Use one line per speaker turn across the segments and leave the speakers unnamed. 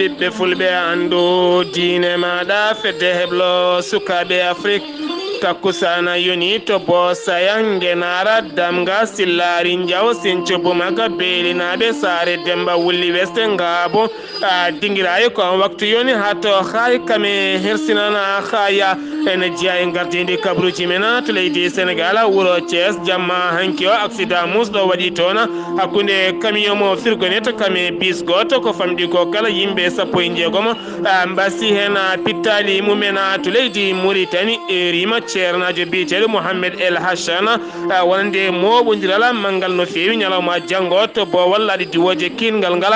ɓiɓɓe fulɓe andu diine maɗa fedde heblo sukaɓe Afrique takkusana yoni to bo sayange nara damga sillari jaw sinco bumaga beelinaɓe saare demba wulli weste ngabo dingirayi ko waktu yoni hato hay kame hersinana haya ene jeeya e gardidi kabruji mena to leydi Sénégal wuro Thiès jamma hanki o accident musɗo waɗi toon hakkude camion mo firgoneta kame bis goto ko famɗi ko kala yimɓe 16 mbasi hen pittali mumen to leydi Mauritanie rima ceernajo biyeteɗo Mohamed El Hachana wonande moɓodiral manggal no fewi ñalawma janggo to bo wallaɗe diwoje kingal ngal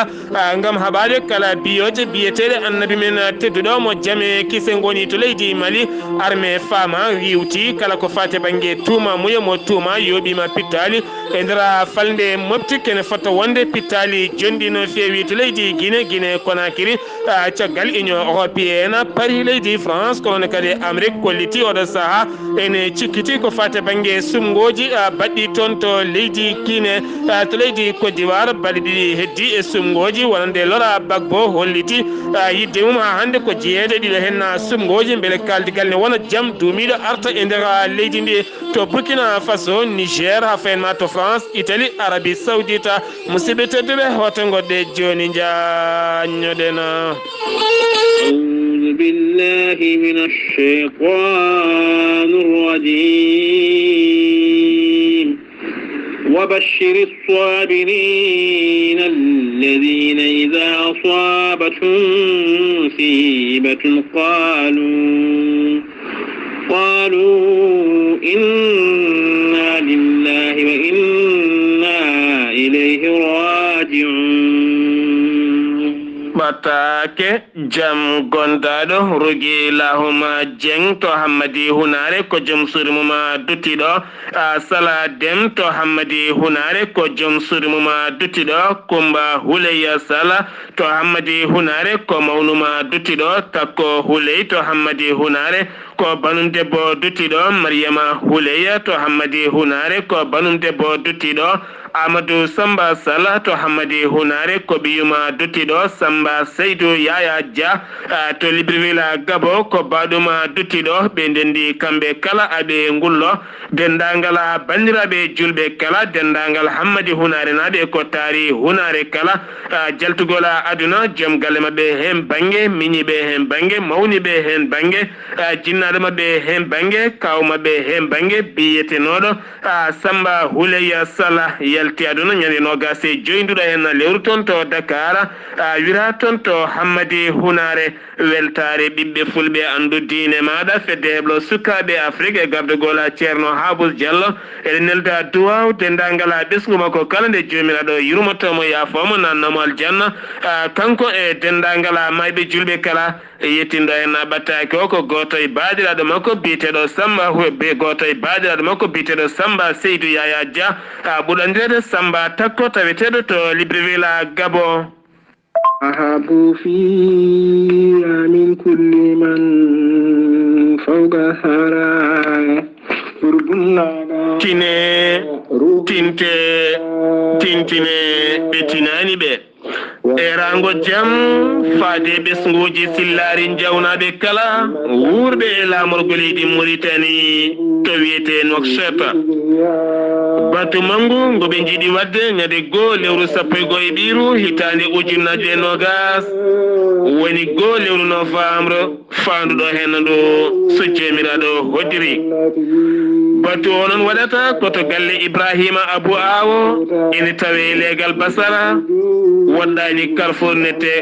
gam haɓade kala biyoje biyeteɗe annabi men tedduɗo mo jaame kise goni to leydi Mali armée fama riwti kala ko fate banggue tuuma muyo mo tuuma yoɓima pittali e nder falde mofti kene fota wonde pittali jonɗi no fewi to leydi Guinée Conakry caggal union européenne paari leydi France kono kadi Amérique kolliti oɗo saaha ene cikkiti ko fate banggue sumgoji baɗɗi toon to leydi Guinée to leydi Côte d'Ivoire balɗe ɗiɗi heddi e sumgoji wonande Laurent Gbagbo holliti yidde mum ha hande ko jeeyede ɗiɗo hen sumgoji beele kaldigal ne wona jaam duumiɗo arta e nder leydi ndi to Burkina Faso Niger ha fayenma to France Italie Arabie Saoudite musidɓe tedduɓe hoto goɗɗe joni jañoɗen
أعوذ بالله من الشيطان الرجيم وبشر الصابرين الذين إذا أصابتهم مصيبة قالوا إنا لله وإنا إليه راجعون
batake jam gondaɗo rogi lahuma jeng to hammadi hunare ko joom surimuma duttiɗo sala dem to hammadi hunare ko joom surimuma duttiɗo kumba huleya sala to hammadi hunare ko mawnuma duttiɗo takko huley to hammadi hunare ko banum debbo duttiɗo Mariama huleya to hammadi hunare ko banum debbo duttiɗo Amadou Samba Sala to hammadi hunare ko biyuma duttiɗo Samba Seydou Yaya Dia to Libreville Gabo ko baɗuma duttiɗo ɓe ndendi kamɓe kala aɓe ngullo dendagal bandiraɓe julɓe kala dendagal hammadi hunare naɓe ko taari hunare kala jaltugol aduna joom galle mabɓe hen banggue miñiɓe hen banggue mawniɓe hen banggue jinnaɗo mabɓe hen banggue kaw mabɓe hen banggue biyetenoɗo Samba Huleya Sala yalti aduna ñande nogas e joyduɗo hen lewru toon to Dakar wira toon to hammadi hunare weltare ɓiɓɓe fulɓe andu diine maɗa fedde heblo sukaɓe Afrique e gardugol ceerno Habous Diallo eɗen nelda duwaw dendagal ɓesgu makko kala nde jomiraɗo yurmotomo yafomo nannamo aljanna kanko e dendagal mayɓe julɓe kala yettindo hen ɓattake o ko goto e baɗiraɗo makko biyeteɗo Samba goto e baɗiraɗo makko biyeteɗo Samba Seydou Yaya Dia ɓuuɗandirede Samba takko taweteɗo to Libreville Gabo.
أحب فيها من كل من فوق الثرى
tine tintine ɓe tinani ɓe e rango jam faade ɓesguji sillari jawnaɓe kala wurɓe e lamorgo leydi Mauritanie to wiyete Nouakchott batu mangu ngo ɓe jiiɗi wadde ñande goo lewru 11 ɓiru hitande ujunnaje e nogas woni goo lewru novembre fanduɗo hen ndu so jomiraɗo hoddiri batu onon waɗata koto galle Ibrahima Abou Awo ene tawe legal Basara woɗɗani Carrefour nette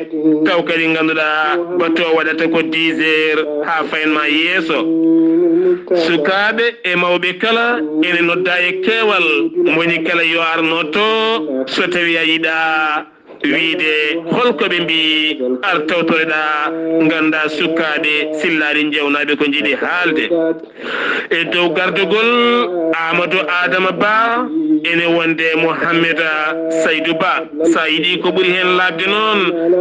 taw kadi ganduɗa batu o waɗata ko 10 heures ha fayenma yeeso sukaɓe e mawɓe kala ene nodda e keewal moni kala yo arno to so tawi a yiɗa wiide holko ɓe mbi ar tawtoreɗa ganda sukkaɓe sillari jewnaɓe ko jiiɗi haalde e dow gardugol Amadou Adama Ba ene wonde Mohamed Saydou Ba sa yiɗi ko ɓuuri hen labde noon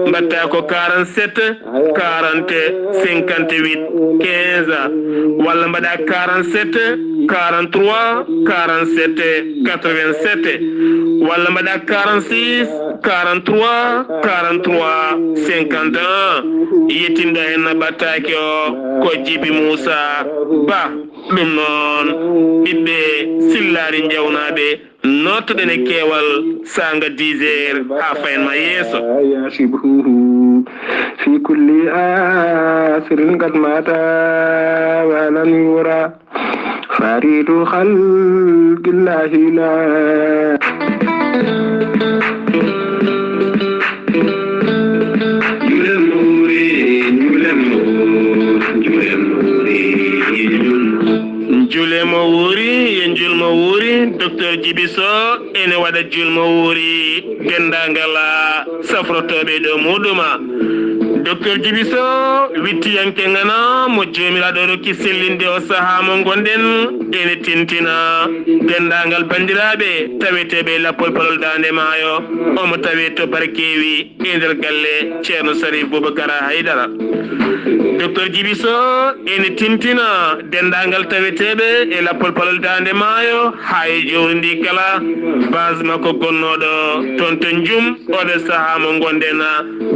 mbatta ko 47 40 58 15 walla mbaɗa 47 43 47 87 walla mbaɗa 46 43 43 51 yettinɗo hen no battake o ko Djiby Moussa Ba. ɗum noon ɓiɓɓe Sillari Jawnaɓe nottoɗen e keewal sanga 10 heures ha fayenma yeeso
في كل آسر قد مات ولم يرى فريد خلق الله لا
julemo wuri yen julmo wuri docteur Djiby Sow ene waɗa julmo wuri dendagala safrotoɓe ɗo muɗuma docteur Djiby Sow wittiyanke ngana mo jomiraɗo rokki sellinde o saaha mo gonɗen ene tintina dendagal bandiraɓe taweteɓe lappol palol dande maayo omo tawe to barkewi e nder galle ceerno Sarif Boubacara Haydara docteur Djiby Sow ene tintina dendagal taweteɓe e lappol palol dande maayo ha e jowrindi kala base makko gonnoɗo toon to jum oɗo saaha mo gonɗen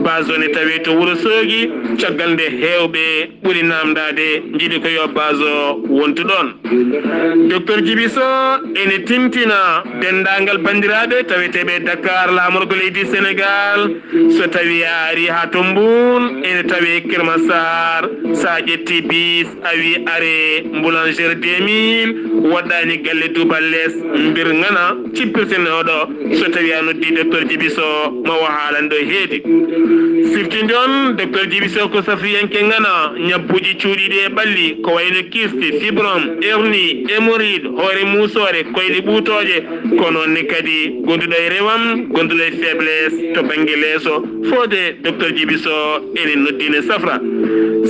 base one tawe to Wourossogui caggal nde hewɓe ɓuuri namdade jiiɗi ko yo base o wontu ɗon docteur Djiby Sow ene tintina dendagal bandiraɓe taweteɓe Dakar lamorgo leydi Sénégal so tawi a ari ha to Mbour ene tawi Kermassar sa ƴetti bis a wi are boulangère 2000 waɗɗani galle Doubalès mbir ngana cippirten oɗo so tawi a noddi docteur Djiby Sow mawo haalan ɗo heedi siftinde on docteur Djiby Sow ko safiyanke ngana ñabbuji cuuɗiɗi e ɓalli ko wayno kyste fibrome hernie hémorroïde hoore musore koyɗe ɓuutoje kono nonne kadi gonduɗo e rewam gonduɗo e faiblesse to banggue leeso fode docteur Djiby Sow ene noddine safra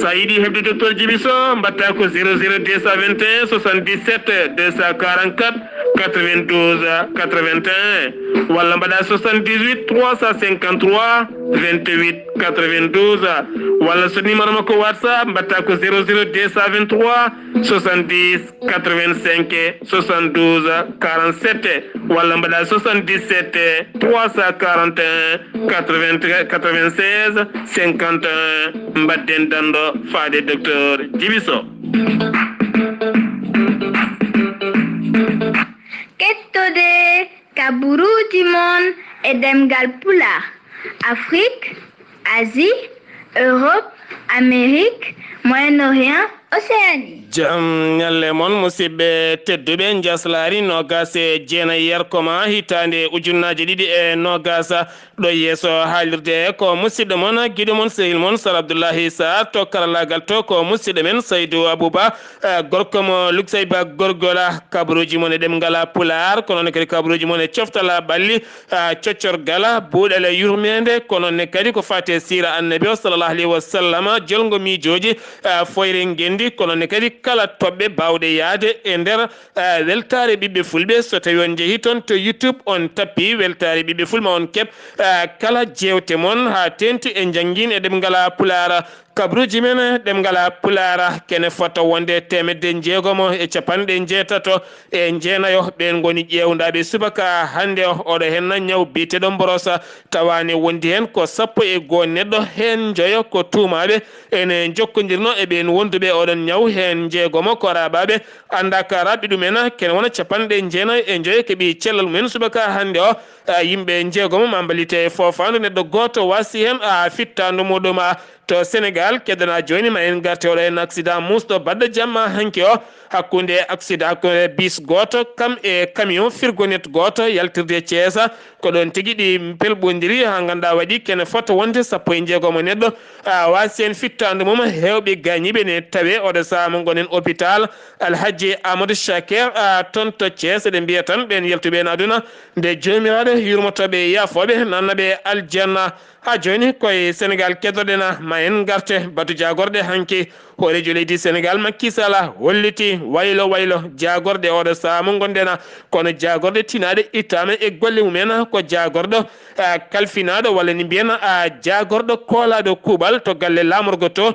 sa yiiɗi hebde docteur Djiby Sow mbatta ko 00 221 77 244 92 81 walla mbaɗa 78 353 28 92 walla so numéro makko WhatsApp mbatta ko 00 223 70 85 72 47 walla mbaɗa 77 341 80 96 51 mbadden dando faade docteur Djiby Sow.
Kettode kaburuji mon e demgal Pulaar Afrique, Asie, Europe, Amérique, Moyen-Orient, Océanie.
jam ñalle moon musidɓe tedduɓe jaslari nogas e jeenayi yerkoma hitande ujunnaje ɗiɗi e nogas ɗo yeeso haalirde ko musidɗo moon guiɗo moon sehil moon Sar Abdoullahi Sarr to karallagal to ko musidɗo men Saydou Abouba gorko mo Luksayba gorgola kabaruji moon e ɗemgala Pulaar ko noon kadi kabaruji moon e coftala ɓalli coccorgala buuɗale yurmede ko noonne kadi ko fate sira annabi o sallallahu alayhi wa sallam jolgo miijoji foyre gendi ko noonne kadi kala toɓɓe bawɗe yaade e nder weltare ɓiɓɓe fulɓe so tawi on jeehi toon to YouTube on tappi weltare ɓiɓɓe fulma on keɓ kala jewte moon ha tengti e janguin e ɗemgala Pulaar kabruji men ɗemgala Pulaar kene fota wonde 160 e jeenayo ɓen goni ƴewdaɓe subaka hande oɗo hen ñaw biteɗo mborosa tawani wondi hen ko 11 neɗɗo hen joyo ko tuumaɓe ene jokkodirno e ɓen wonduɓe oɗon ñaw hen jeegomo ko raɓaɓe anda ka raɓɓi ɗumen kene wona 90 e joyo keeɓi cellal mumen subaka hande o yimɓe jeegomo mambalite fofandu neɗɗo goto wasi hen fittandu muɗum to Sénégal keddana joni ma en garte oɗo en accident musɗo badɗo jamma hanki o hakkude accident ko bis goto kam e camion firgonette goto yaltirde Thiès ko ɗon tigui ɗi pelɓodiri ha ganduɗa waɗi kene fota wonde 16 neɗɗo wasi en fittandu mum hewɓe gañiɓe ne tawe oɗo saaha mo gonen hôpital Alhaji Amadou Chaker toon to Thiès ɗe mbiya tan ɓen yaltuɓe en aduna nde jomiraɗo yurmotoɓe yafoɓe nannaɓe aljanna ha joni koye Sénégal keddoɗena ma en garte batu jagorɗe hanki horejo leydi Sénégal Macky Sall holliti waylo jagorde oɗo saha mo gondena kono jagorde tinaɗe ittama e golle mumen ko jagorɗo kalfinaɗo walla ni mbiyen jagorɗo koolaɗo kuuɓal to galle lamorgo to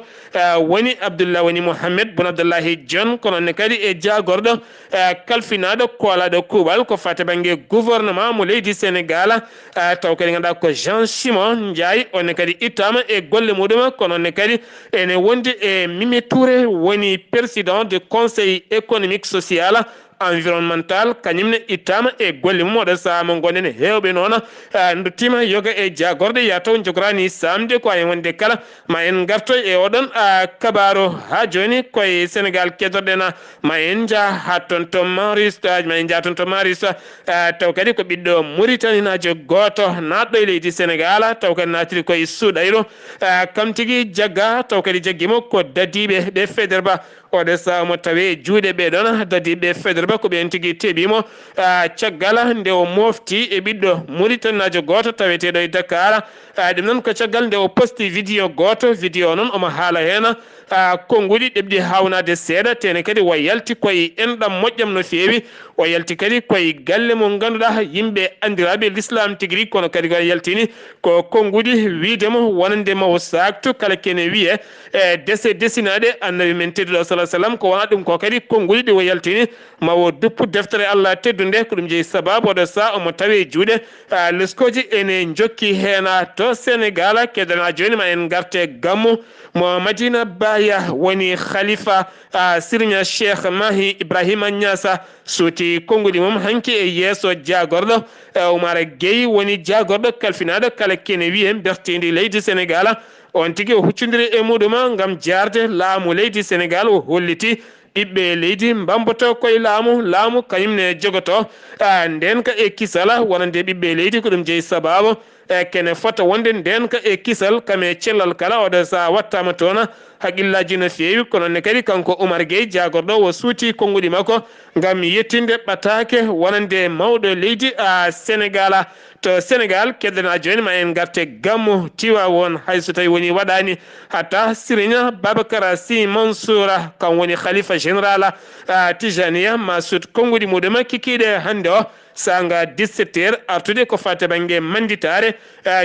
woni Abdoullah woni Mohamed Boun Abdallahi Dionne kono ne kadi e jagorɗo kalfinaɗo koolaɗo kuuɓal ko fate banggue gouvernement mo leydi Sénégal taw kadi ganduɗa ko Jean Simon Ndiaye onne kadi ittama e golle muɗum kono ne kadi ene wondi e Mimi Touré woni président du conseil économique social environnemental kañumne ittama e golle mum oɗo saha mo gonen hewɓe noon duttima yoga e jagorde ya taw jogorani samde ko en wonde kala ma en gartoy e oɗon kabaru ha joni koye Sénégal keddoɗen ma en jaa ha toon to Maris ma en jaa toon to Maris taw kadi ko ɓiɗɗo Mauritanie najo goto natɗo e leydi Sénégal taw kadi natiri koye Suuɗayro kam tigui jagga taw kadi jagguimo ko dadiɓe ɓe Faidherbe oɗo saha mo tawi juuɗe ɓeɗon dadiɓe Faidherbe ko ɓen tigui teeɓimo caggal nde o mofti e ɓiɗɗo Mauritanie najo goto taweteɗo e Dakar ɗum noon ko caggal nde o posti vidéo goto vidéo noon omo haala hen konguɗi ɗeɓɗi hawnade seeɗa tene kadi o yalti koye enɗam moƴƴam no fewi o yalti kadi koye galle mo ganduɗa yimɓe andiraɓe l'islam tigui rigui kono kadi ko yaltini ko konguɗi wiidemo wonande mawo saktu kala kene wiye dese desinaɗe annabi men tedduɗo sallah sallam ko wona ɗum ko kadi konguɗi ɗi o yaltini mawo duppu deftere Allah teddude ko ɗum jeeyi sababu oɗo sa omo tawi juuɗe leskoji ene jokki hen to Sénégal kedana joni ma en garte gammu mo Madina Baya woni khalifa Serigne Cheikh Mahi Ibrahima Niassa suuti konguɗi mum hanki e yeeso jagorɗo Oumar Gueye woni jagorɗo kalfinaɗo kala kene wiye bertidi leydi Sénégal on tigui o huccodiri e muɗum gam jarde laamu leydi Sénégal o holliti ɓiɓɓe leydi mbamboto koye laamu kañumne jogoto nden ka e kisala wonande ɓiɓɓe leydi ko ɗum jeeyi sababu kene fota wonde nden ka e kisal kame cellal kala oɗo sa wattama toon haqqillaji no fewi kono ne kadi kanko Oumar Gueye jagorɗo o suuti konguɗi makko gam yettinde ɓatake wonande mawɗo leydi Sénégal to Sénégal keddana joni ma en garte gammu Tiwawon hayso tawi woni waɗani hatta Serigne Babacar Sy Mansour kan woni khalifa général Tijaniya ma suut konguɗi muɗum kikiɗe hande o sanga 17 heures artude ko fate banggue manditare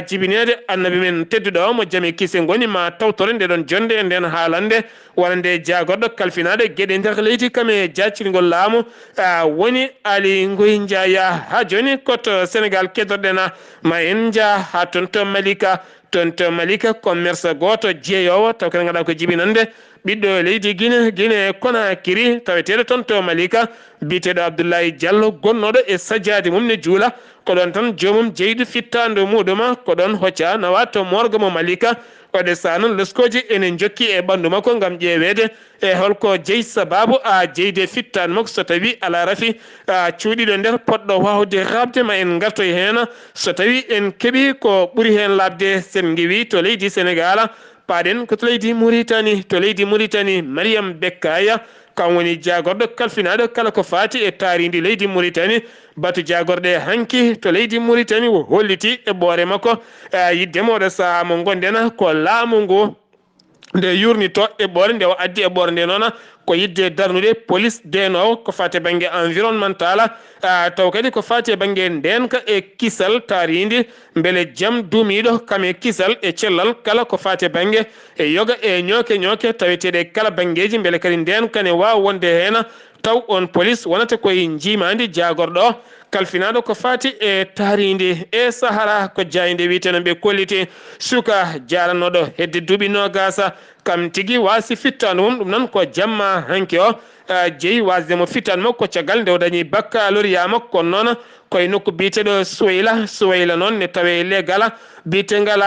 jibinede annabi men tedduɗo mo jaami kise goni ma tawtore nde ɗon jonde e nden haalande wonande jagorɗo kalfinaɗo gueɗe nder leydi kame jaccirgol laamu woni Ali Ngoye Ndiaye ha joni koto Sénégal keddoɗen ma en jaa ha toon to Malika commerce goto jeeyowo taw kene gaɗa ko jibinande ɓiɗɗo leydi Guinée Conakry taweteɗo toon to Malika biteɗo Abdoulaye Diallo gonnoɗo e sajjade mum ne juula ko ɗon tan jomum jeydi fittande muɗum ko ɗon hocca nawa to morgue mo Malika oɗe sa noon leskoji enen jokki e ɓandu makko gam ƴeewede e holko jeeyi sababu jeyde fittande makko so tawi ala rafi cuuɗiɗo nder poɗɗo wawde rabde ma en gartoy hen so tawi en keeɓi ko ɓuuri hen labde sen giwi to leydi Sénégal paɗen ko to leydi Mauritanie Mariam Bekkaya kan woni jagorɗo kalfinaɗo kala ko fati e taaridi leydi Mauritanie batu jagorɗe hanki to leydi Mauritanie o holliti e ɓoore makko yiddemo oɗo saha mo gondena ko laamu ngu nde yurnito e ɓoore nde o addi e ɓoore nde noon ko yidde darnude police denowo ko fate banggue environnemental taw kadi ko fati e banggue ndenka e kisal taaridi beele jaam duumiɗo kame kisal e cellal kala ko fati e banggue e yoga e ñooke taweteɗe kala banggueji beele kadi ndenkane wawa wonde hen taw on police wonata koye jimadi jagorɗo kalfinaɗo ko fati e taaridi e Sahara ko jayde witeno ɓe kolliti suka jaranoɗo hedde duuɓi nogasa kam tigui wasi fittande mum ɗum noon ko jamma hanki o jeeyi wasdemo fittande makko caggal nde o dañi baccalauréat makko kono noon koye nokku biteɗo Suwayla noon ne tawe legal bitegal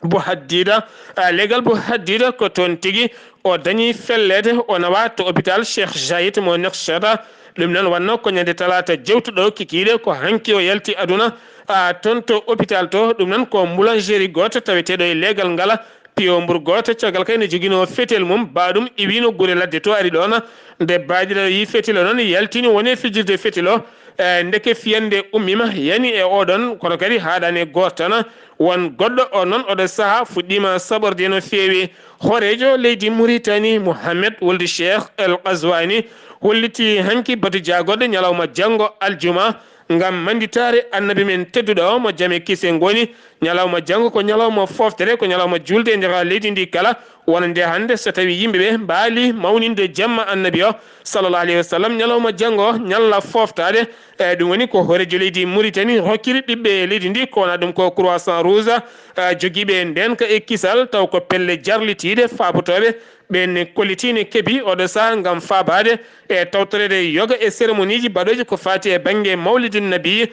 bo haddida legal bo haddida ko toon tigui o dañi fellede o nawa to hôpital Cheikh Zayed mo Nouakchott ɗum noon wanno ko ñande talata jewtuɗo kikiɗe ko hanki o yalti aduna toon to hôpital to ɗum noon ko boulangerie goto taweteɗo e legal ngala piyombur goto caggal kay ne joguino fetel mum baɗum iwino guure ladde to ari ɗon nde baɗiɗo yi fetel o noon yaltini woni fijirde fetel o ndeke fiyande ummima yani e oɗon kono kadi haɗane gortana won goɗɗo o noon oɗo saaha fuɗɗima saɓorde no feewi horejo leydi Mauritanie Mohamed wulde Cheikh El Ghazouani holliti hanki batu jagoɗo ñalawma janggo aljuma ngam manditare annabi men tedduɗo o mo jame kise ngoni ñalawma janggo ko ñalawma foftere ko ñalawma julde e nder leydi ndi kala wonande hande so tawi yimɓeɓe mbaali mawninde jamma annabi o sallallahu alayhi wa sallam ñalawma janggo ñalla foftade ɗum woni ko horejo leydi Mauritanie hokkiri ɓiɓɓe leydi ndi ko wona ɗum ko croissant rouge joguiɓe ndenka e kisal taw ko pelle jarlitiɗe faabotoɓe ɓen kollitine keebi oɗo saha ngam faabade e tawtorede yoga e cérémonie ji baɗoji ko fati e banggue mawlidun nabi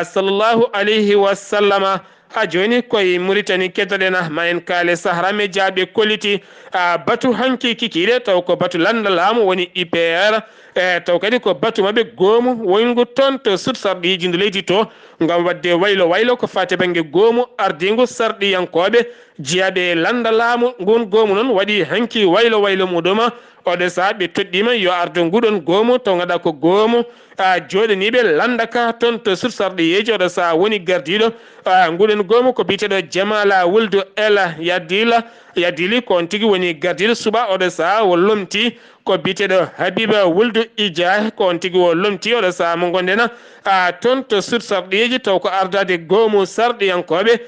sallllahu alayhi wa sallama ha joni koye Mauritanie keddoɗena ma en kaale saharame jaaɓe kolliti batu hanki kikiɗe taw ko batu landa laamu woni IPR taw kadi ko batu maɓe goomu woyngu toon to sud sarɗiji ndu leydi to ngam wadde waylo waylo ko fati banggue goomu ardingu sarɗiyankoɓe jiyaɓe landa laamu ngun goomu noon waɗi hanki waylo waylo muɗuma oɗo saha ɓe toɗɗima yo ardo nguɗon goomu taw gaɗa ko goomu joɗaniɓe landaka toon to sud sarɗiyeji oɗo saha woni gardiɗo nguɗon goomu ko biteɗo Jamala Wuldu El Yadili ko on tigui woni gardiɗo suuɓa oɗo saha o lomti ko biteɗo Habiba Wuldu Ija ko on tigui o lomti oɗo saha mo gondena toon to sud sarɗiyeji taw ko ardade goomu sarɗiyankoɓe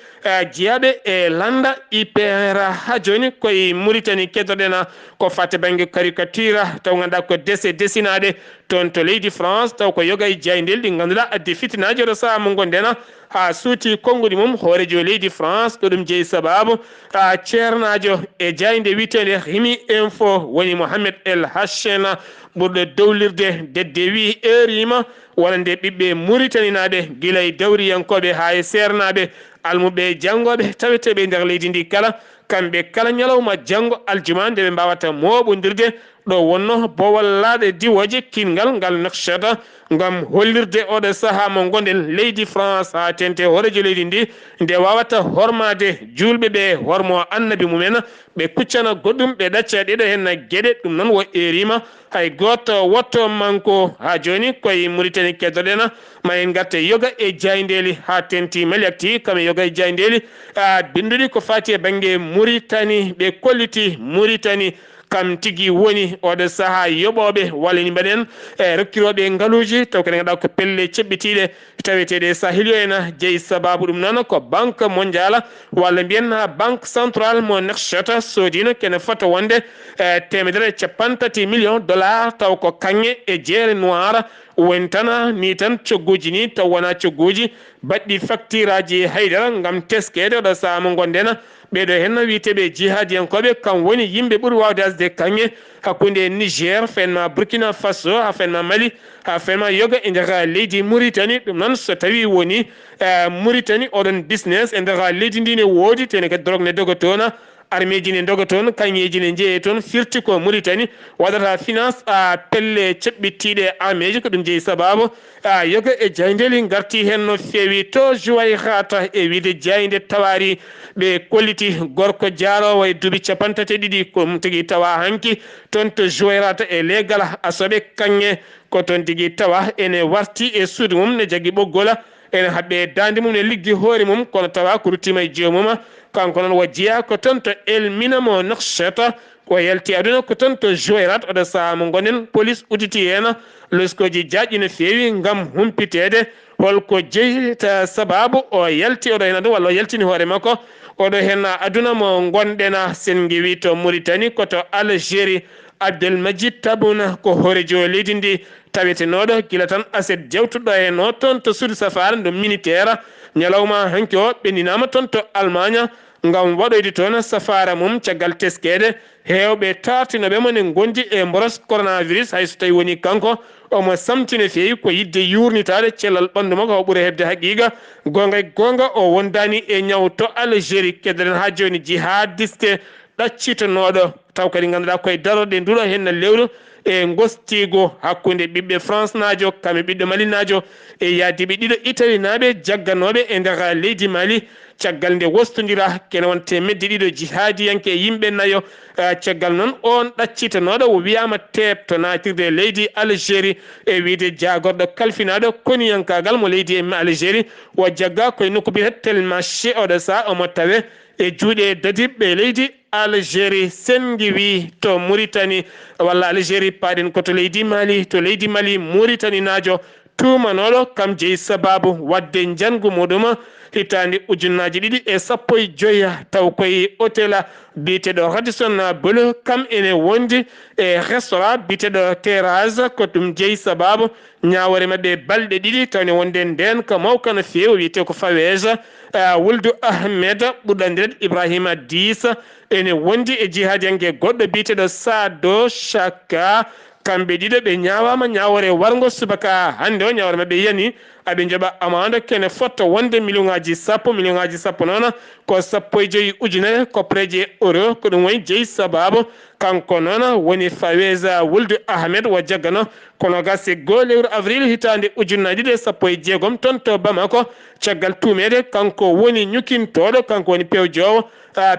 jiyaɓe e landa IPR ha joni koye Mauritanie keddoɗena ko fatte banggue caricature taw ganduɗa ko desinaɗe toon to leydi France taw ko yoga e jaydel ɗi ganduɗa addi fitinaji oɗo saha mo gondena ha suuti konngudi mum hoorejo leydi France ko ɗum jeeyi sababu ceernajo e jayde witede Rimi Info woni Mohamed El Hachena ɓurɗo dowlirde dedde wi erima wonande ɓiɓɓe Mauritanie naɓe guila e dawriyankoɓe ha e sernaɓe almuɓe janggoɓe taweteɓe nder leydi ndi kala kamɓe kala ñalawma janggo aljuma nde ɓe mbawata moɓodirde ɗo wonno bowallaɗe diwoje kingal ngal nakshata ngam hollirde oɗo saaha mo gonden leydi France ha tente horejo leydi ndi nde wawata hormade julɓe ɓe hormo annabi mumen ɓe kuccana goɗɗum ɓe ɗacca ɗeɗo henna gueɗe ɗum noon wo erima hay goto wotto manko ha joni koye Mauritanie keddoɗena ma en gatta yoga e jaydeli ha tenti maliakti kame yoga e jaydeli binduɗi ko fati e banggue Mauritanie ɓe kolliti Mauritanie kam tigi woni oɗo saaha yoɓoɓe wallani mbaɗen rokkiroɓe ngaaluji taw kadi gaɗa ko pelle ceɓɓitiɗe taweteɗe sahilio ena jeeyi sababu ɗum noon ko banque mondiale walla mbiyen banque centrale mo nakshata sodino kene fota wonde temedere capantati million dollar taw ko kanŋe e jeere noir woni tan ni tan cogguji ni taw wona cogguji baɗɗi facture aji haydara ngam teskede oɗo saaha mo gondena ɓeɗo henna witeɓe jihadiyankoɓe kam woni yimɓe ɓuuri wawde asde kanŋe hakkude Niger fenma Burkina Faso ha fenma Mali ha fenma yoga e nder leydi Mauritanie ɗum noon so tawi woni Mauritanie oɗon business e nder leydi ndi ne woodi tene kadi drogue ne doga toon armeji ne doga toon kañeji ne jeeye toon firti ko Mauritanie waɗata finance pelle ceɓɓittiɗe armeji ko ɗum jeeyi sababu yoga e jaydeli garti hen no feewi to Juway hata e wiide jayde tawari ɓe kolliti gorko jaarowo e duuɓi capantati ɗiɗi ko tigui tawa hanki toon to Juwayrata e leegal asoɓe kanŋe ko toon tigui tawa ene warti e suudu mum ne jagui ɓoggola ene haɓɓe dande mum ne liggi hoore mum kono tawa ko ruttima e joomum kanko noon wo jeeya ko toon to Elmina mo nakshata ko yalti aduna ko toon to Juwayrat oɗo saaha mo gonen police uditi hen loskoji jaƴƴi no feewi ngam humpitede holko jeeyita sababu o yalti oɗo hen aduna walla o yaltini hoore makko oɗo hen aduna mo gonɗena sen giwi to Mauritanie koto Algérie Abdelmajid Tabouna ko horejo leydi ndi tawetenoɗo gila tan aset jewtuɗo hen o toon to suudu safara ɗo militaire ñalawma hanki o ɓenninama toon to Allemagne ngam waɗoyde toon safara mum caggal teskede hewɓe tartinoɓe mo ne gondi e mboros coronavirus hayso tawi woni kanko omo samtine feewi ko yidde yurnitade cellal ɓandu makko o ɓuuri hebde haqiqa gonga o wondani e ñaw to Algérie keddoɗen ha joni jihadiste ɗaccitanoɗo taw kadi ganduɗa koye darode nduɗo henna lewru e gostigo hakkude ɓiɓɓe France najo kamɓe ɓiɗɗo Mali najo e yaadiɓe ɗiɗo Italie naɓe jagganoɓe e nder leydi Mali caggal nde wostodira kene won temedde ɗiɗo jihadiyanke yimɓe nayo caggal noon on ɗaccitanoɗo o wiyama teeb to natirde leydi Algérie e wiide jagorɗo kalfinaɗo koniyankagal mo leydi Algérie o jagga koye nokku biyete Telmaché oɗo sa omo tawe e juuɗe dadiɓɓe leydi Algérie sengi wi to Mauritanie walla Algérie paɗen koto leydi Mali to leydi Mali Mauritanie najo tumanoɗo kam jeeyi sababu wadde jangu muɗum hitande ujunnaji ɗiɗi e sappo e joya taw koye hôtel biteɗo Radisson Blu kam ene wondi e restaurant biteɗo Terrasse ko ɗum jeeyi sababu ñawore mabɓe balɗe ɗiɗi tawne wonde nden ko mawka no fewi wiyete ko Fawege Wuldu Ahmed ɓurɗandirede Ibrahima Dis ene wondi e jihadiyanke goɗɗo biteɗo Sado Chaka kamɓe ɗiɗo ɓe ñawama ñawore wargo subaka hande o ñawore mabɓe yani aɓe jooɓa amande kene fotta wonde million ngaji sappo noon ko sappo e joyi ujunere koppreje euro ko ɗum woni jeeyi sababu kanko noon woni Faweza Wuldu Ahmed wo jaggano kono gasi go lewru avril hitande ujunnaje ɗiɗi e sappo e jeegom toon to Bamako caggal tumede kanko woni ñukintoɗo kanko woni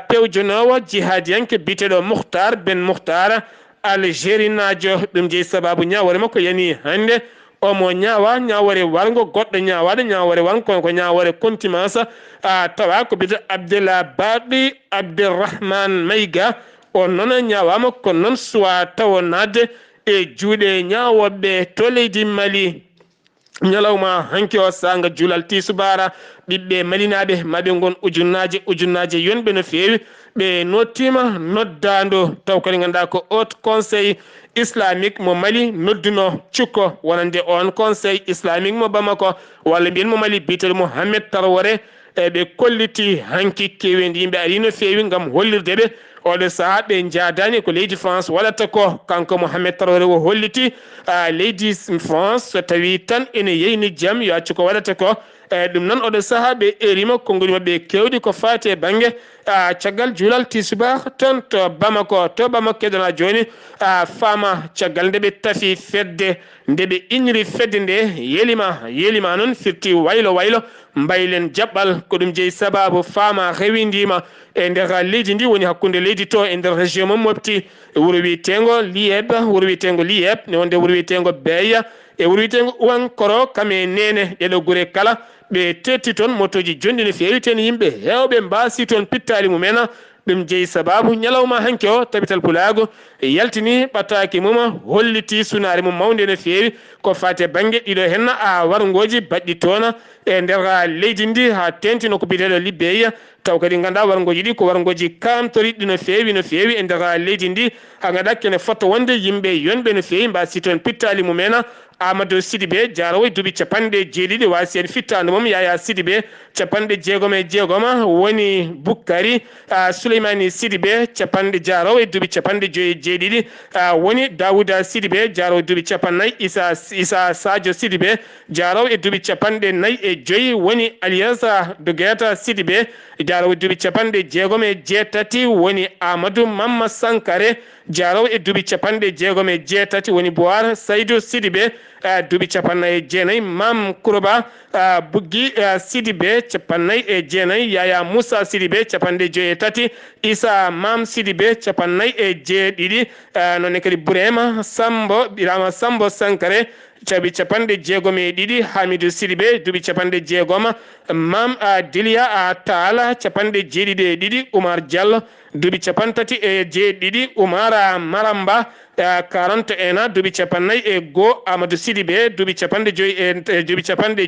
pewjonowo jihadiyanke biteɗo Mouhtar Ben Mouhtar Algérie najo ɗum jeeyi sababu ñawore makko yani hande omo ñawa ñawore wargo goɗɗo ñawaɗo ñawore wargo ko ñawore contumace tawa ko bita Abdallah Baqi Abdurrahman Mayga on noon ñawama ko noon suwa tawa nadde e juuɗe ñawoɓe to leydi Mali ñalawma hanki o sanga julal tisubara ɓiɓɓe malinaɓe maɓe gon ujunnaje yonɓe no fewi ɓe nottima noddando taw kadi ganduɗa ko haute conseil islamique mo Mali nodduno cukko wonande on conseil islamique mo Bamako walla mbiyen mo Mali biteɗo Mohamed Traoré ɓe kolliti hanki kewendi yimɓe ari no fewi gam hollirdeɓe oɗo saaha ɓe jadani ko leydi France waɗata ko kanko Mohamed Traoré o holliti leydi France so tawi tan ene yeyni jaam yo accu ko waɗata ko ɗum noon oɗo saaha ɓe erima konnguli mabɓe kewɗi ko fati e banggue caggal julal tisuba ton to Bamako keɗona joni fama caggal nde ɓe tafi fedde nde ɓe inniri fedde nde yelima noon firti waylo mbaylen jaɓɓal ko ɗum jeeyi sababu fama rewidima e nder leydi ndi woni hakkude leydi to e nder région mo Mopti wuro wiyetengo Liyeb ne wonde wuro wiyetengo Beya e wuro wiyetengo Ouankoro kame nene ɗeɗo guure kala ɓe tetti toon motoji jonɗi no fewi ten yimɓe hewɓe mbasi toon pittali mumen ɗum jeeyi sababu ñalawma hanke o tabital pulago yaltini ɓattaki mum holliti sunare mum mawde no fewi ko fate banggue ɗiɗo henna wargoji baɗɗi toon e nder leydi ndi ha tentino ko biteɗo Libye taw kadi ganduɗa wargoji ɗi ko wargoji kamtoriɗɗi no fewi e nder leydi ndi ha ganduɗa kene fotta wonde yimɓe yonɓe no fewi mbasi toon pittali mumen Amadou Sidibé jarowo duuɓi capanɗe jeeɗiɗi wasi en fittande mum Yaya Sidibé capanɗe jeegom woni Boukari Souleymani Sidibé capanɗe jarowo e duuɓi capanɗe joyi e jeeɗiɗi woni Daouda Sidibé jarowo duuɓi capannayyi Issa Sadio Sidibé jarowo e duuɓi capanɗe nayyi e joyi woni Aliasa Dougueta Sidibé jarowo duuɓi capanɗe jeegom e jeetati woni Amadou Mamma Sankare jarowo e duuɓi capanɗe jeegom e jeetati woni Bouar Saydou Sidibé duuɓi capannayyi e jeenayyi Mam Kouroba Buggi Sidibé capannayyi e jeenayyi Yaya Moussa Sidibé capanɗe joyi e tati Issa Mam Sidibé capannayyi e jeeɗiɗi nonne kadi Bourema Sambo Sankare caɓi capanɗe jeegom e ɗiɗi Hamidou Sidibé duuɓi capanɗe jeegom Mam Dilia Tall capanɗe jeeɗiɗi e ɗiɗi Oumar Diallo duuɓi capantati e jeeɗiɗi Oumar Maramba 41 duuɓi capannayyi e goho Amadou Sidibé duuɓi capanɗe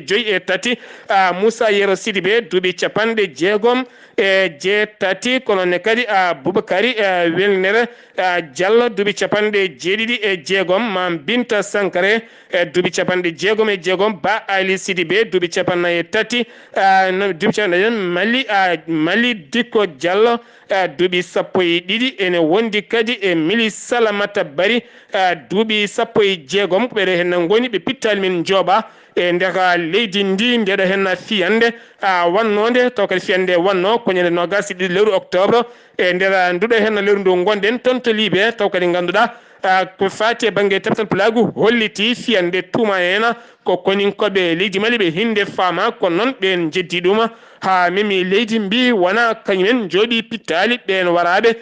joyi e tati Moussa Yero Sidibé duuɓi capanɗe jeegom e jeetati kono ne kadi Boubakary Welnere Diallo duuɓi capanɗe jeeɗiɗi e jeegom Mam Binta Sankare duuɓi capanɗe jeegom e jeegom Ba Ali Sidibé duuɓi capannayyi e tati duuɓi capanɗe Mali Dikko Diallo duuɓi duuɓi 12 ene wondi kadi e mili Salamata Bari duuɓi 16 ɓeɗo hen ngoni ɓe pittali min jooɓa e ndeka leydi ndi ndeɗo hen fiyande wannode taw kadi fiyande wanno ko ñande 22 lewru octobre e nder nduɗo hen lewru ndu gonɗen toon to Libé taw kadi ganduɗa ko fati e banggue Temtal Pulagu holliti fiyande tuma en ko koninkoɓe leydi Mali ɓe hinde fama kono noon ɓen jeddi ɗum ha memi leydi mbi wona kañumen jooɗi pittali ɓen waraɓe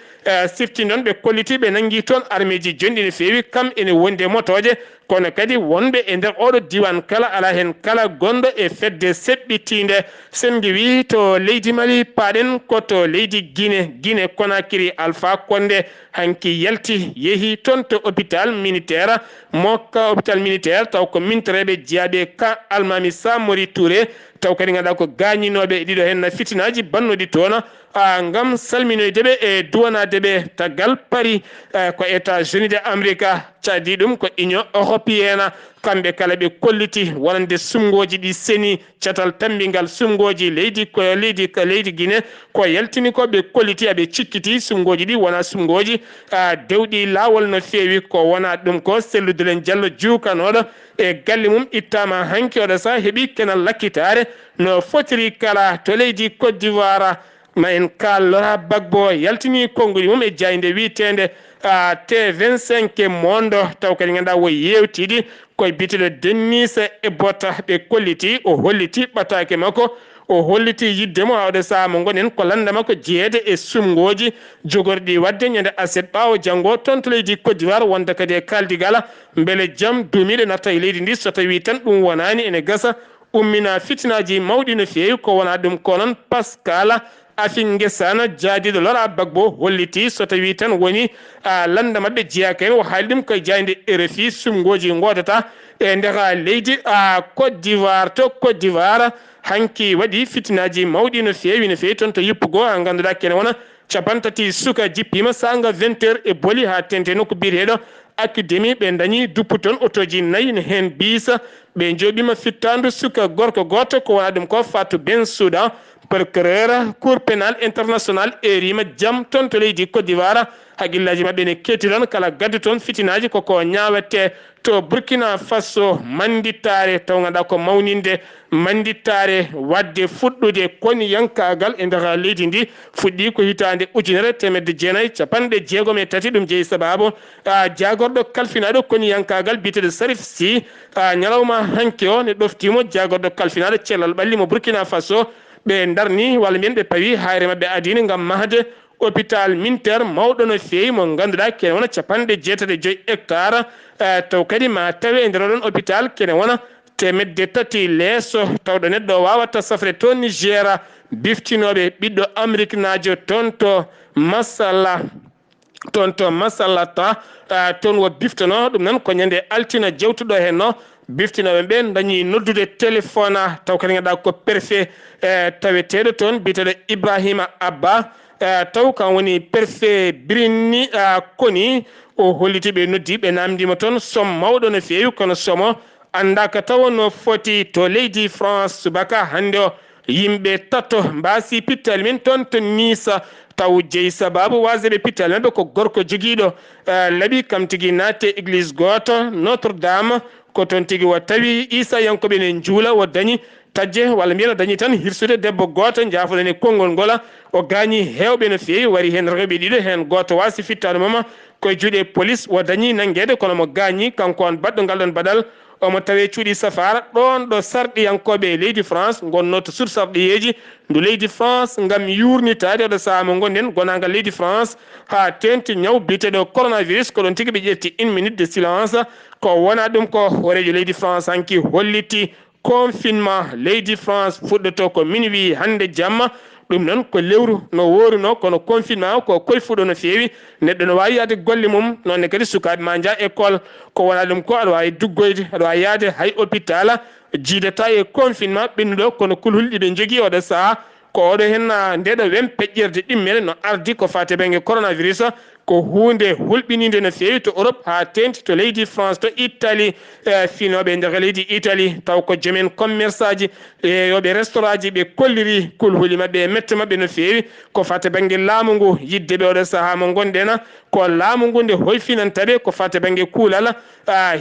sifti noon ɓe kolliti ɓe nangui toon armeji jonɗi no fewi kam ene wondi e motoje kono kadi wonɓe e nder oɗo diwan kala ala hen kala gonɗo e fedde seɓɓitinde sen wi to leydi Mali paɗen koto leydi Guinée Conakry Alpha Condé hanki yalti yeehi toon to hôpital militaire mokka hôpital militaire taw ko mintoreɓe jeeyaɓe ka Almami Samori Touré taw kadi ganduɗa ko gañinoɓe ɗiɗo hen fitinaji bannoɗi toon ngam salminoydeɓe e duwanadeɓe taggal paari ko États-Unis d'Amérique caadi ɗum ko Union européenne kamɓe kala ɓe kolliti wonande sumgoji ɗi seni catal tambingal sumgoji leydi Guinée ko yaltini ko ɓe kolliti aɓe cikkiti sumgoji ɗi wona sumgoji dewɗi lawol no fewi ko wona ɗum ko selludulen Diallo jukanoɗo e galle mum ittama hanki oɗo sa heeɓi kenal lakkitare no fotiri kala to leydi Côte d'Ivoire ma en kallora Bagbo yaltini konnguli mum e jayde wiitende T25 mondo taw kadi ganduɗa wo yewtidi koye biteɗo Denis Ebota ɓe kolliti o holliti ɓatake makko o holliti yiddemo awde saha mo gonen ko landa makko jeeyede e sumgoji jogorɗi wadde ñande aset ɓawo janggo toon to leydi Côte d'Ivoire wonda kadi e kaldigal beele jaam duumiɗe natta e leydi ndi so tawi tan ɗum wonani ene gasa ummina fitinaji mawɗi no fewi ko wona ɗum ko noon Pascal Afingue Sana jaadiɗo Laurent Gbagbo holliti so tawi tan woni landa mabɓe jeyaka hen o haali ɗum koye jayde RFI sumgoji godata e ndeka leydi Côte d'Ivoire to Côte d'Ivoire hanki waɗi fitinaji mawɗi no fewi toon to yippugo ganduɗa kene wona capantati suka jippima sanga 20h e booli ha tente nokku biyeteɗo académie ɓe dañi duppu toon otoji 4 ne hen bisa ɓe joɓima fittandu suka gorko goto ko wona ɗum ko Fatou Bensouda procureur cour pénal international erima jaam toon to leydi Côte d'Ivoire haqillaji mabɓe ne ketti toon kala gaddu toon fitinaji koko ñawete to Burkina Faso mandittare taw ganduɗa ko mawninde mandittare wadde fuɗɗude koniyankagal e nder leydi ndi fuɗɗi ko hitande 1953 ɗum jeeyi sababu jagorɗo kalfinaɗo koniyankagal biteɗo Sarif Sy ñalawma hanke o ne ɗoftimo jagorɗo kalfinaɗo cellal ɓalli mo Burkina Faso ɓe darni walla mbiyen ɓe pawi hayre mabɓe adini ngam mahde hôpital militaire mawɗo no fewi mo ganduɗa kene wona 85 hectares taw kadi ma tawe e nder oɗon hôpital kene wona 300 leeso tawɗo neɗɗo wawata safre to Niger biftinoɓe ɓiɗɗo Amérique najo toon to Massalah ta toon wo biftono ɗum noon ko ñande altine jewtuɗo hen no biftinoɓe ɓe dañi noddude téléphone taw kadi ganduɗa ko préfet taweteɗo toon biteɗo Ibrahima Abba taw kan woni préfet Birini Koni o holliti ɓe noddi ɓe namdima toon somme mawɗo no fewi kono somo andaka taw no foti to leydi France subaka hande o yimɓe tato mbasi pittali men toon to Nice taw jeeyi sababu waseɓe pittali mabɓe ko gorko joguiɗo laaɓi kam tigui natte église goto Notre Dame ko toon tigui wo tawi Issa yankoɓe ne juula wo dañi tajje walla mbiyen o dañi tan hirsude debbo goto jaafoɗen e konngol ngola o gañi hewɓe no fewi wari hen rewɓe ɗiɗo hen goto wasi fittade mama koye juuɗe police wo dañi nanguede kono mo gañi kanko on baɗɗo ngal ɗon baɗal omo tawe cuuɗi safara ɗon ɗo sarɗiyankoɓe leydi France gonno to sur sarɗiyeji ndu leydi France ngam yurnitade oɗo saaha mo gonɗen gonagal leydi France ha tenti ñaw biteɗo coronavirus ko ɗon tigui ɓe ƴetti 1 minute de silence ko wona ɗum ko horejo leydi France hanki holliti confinement leydi France fuɗɗoto ko minuit hande jamma ɗum noon ko lewru no woruno kono confinement ko koye fuɗo no fewi neɗɗo no wawi yaade golle mum nonne kadi sukaɓe ma jaa école ko wona ɗum ko aɗa wawi duggoyde aɗa wawi yaade hay hôpital jiidata e confinement ɓennuɗo kono kulhuli ɗiɓe jogui oɗo saaha ko oɗo henna ndeɗo wen peƴƴirde ɗimmere no ardi ko fate banggue coronavirus ko hunde hulɓinide no fewi to Europe ha tenti to leydi France to Italie finoɓe nder leydi Italie taw ko joomen commerce aji yoɓe restaurant ji ɓe kolliri kulhuli mabɓe e mette mabɓe no fewi ko fate banggue laamu ngu yidde ɓe oɗo saaha mo gonɗen ko laamu ngu nde hoyfinantaɓe ko fate banggue kuulal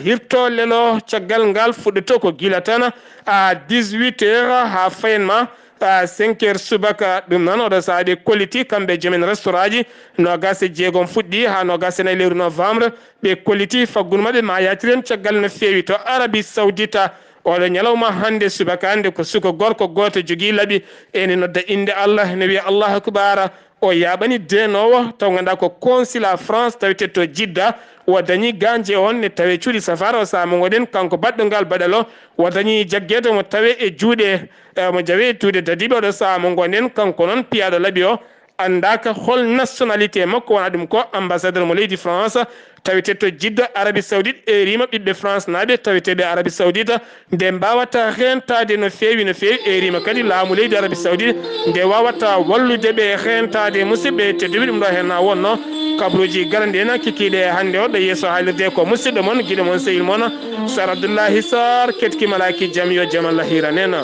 hirto lelo caggal ngal fuɗɗoto ko guila tan 18 heures ha fayenma 5 heures subaka ɗum noon oɗo saaha ɓe kolliti kamɓe joomen restaurant ji nogas e jeegom fuɗɗi ha nogas e nayi lewru novembre ɓe kolliti faggudu mabɓe ma yatiren caggal no fewi to Arabie Saoudita oɗo ñalawma hande subaka hande ko suka gorko goto jogui laaɓi ene nodda inde Allah ne wiya Allahu akbar o yaɓani denowo taw ganduɗa ko consulat France tawete to Jidda o dañi ganje on ne tawe cuuɗi safara o saha mo goɗen kanko baɗɗo ngal baɗalo o dañi jaggede mo tawe e juuɗe mo jawe tuude dadiɓe oɗo saha mo gonen kanko noon piyaɗo laaɓi o andaka hol nationalité makko wona ɗum ko ambassadeur mo leydi France tawete to Jidda Arabie Saoudite e rima ɓiɓɓe France naaɓe taweteɓe Arabie Saoudite nde mbawata rentade no fewi e rima kadi laamu leydi Arabie Saoudite nde wawata wallude ɓe rentade musidɓe tedduɓe ɗum ɗo hen ha wonno kabruji garandi en kikiɗe hande o ɗo yeeso haalirde ko musidɗo moon guiɗo moon sehil moon Sar Abdoullahi Sarr ketki malaki jaam yo jaam Allah hiranen